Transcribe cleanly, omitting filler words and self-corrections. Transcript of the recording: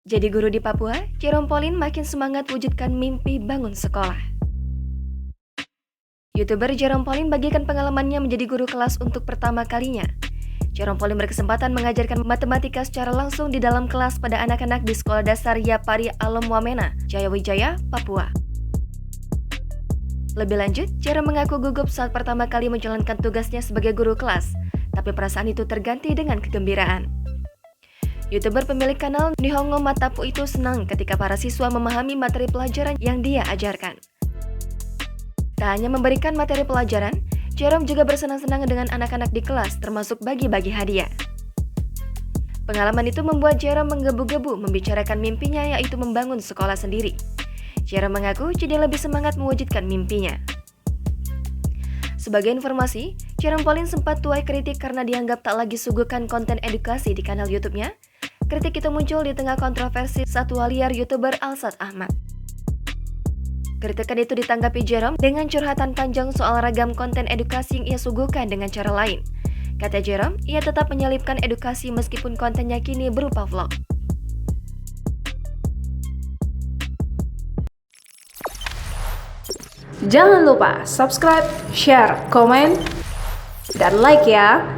Jadi guru di Papua, Jerome Pauline makin semangat wujudkan mimpi bangun sekolah. YouTuber Jerome Pauline bagikan pengalamannya menjadi guru kelas untuk pertama kalinya. Jerome Pauline berkesempatan mengajarkan matematika secara langsung di dalam kelas pada anak-anak di Sekolah Dasar Yapari Alam Wamena, Jayawijaya, Papua. Lebih lanjut, Jerome mengaku gugup saat pertama kali menjalankan tugasnya sebagai guru kelas, tapi perasaan itu terganti dengan kegembiraan. YouTuber pemilik kanal Nihongo Matapu itu senang ketika para siswa memahami materi pelajaran yang dia ajarkan. Tak hanya memberikan materi pelajaran, Jerome juga bersenang-senang dengan anak-anak di kelas, termasuk bagi-bagi hadiah. Pengalaman itu membuat Jerome menggebu-gebu membicarakan mimpinya, yaitu membangun sekolah sendiri. Jerome mengaku jadi lebih semangat mewujudkan mimpinya. Sebagai informasi, Jerome Pauline sempat tuai kritik karena dianggap tak lagi suguhkan konten edukasi di kanal YouTube-nya. Kritik itu muncul di tengah kontroversi satwa liar YouTuber Alsat Ahmad. Kritikan itu ditanggapi Jerome dengan curhatan panjang soal ragam konten edukasi yang ia suguhkan dengan cara lain. Kata Jerome, ia tetap menyelipkan edukasi meskipun kontennya kini berupa vlog. Jangan lupa subscribe, share, komen, dan like ya!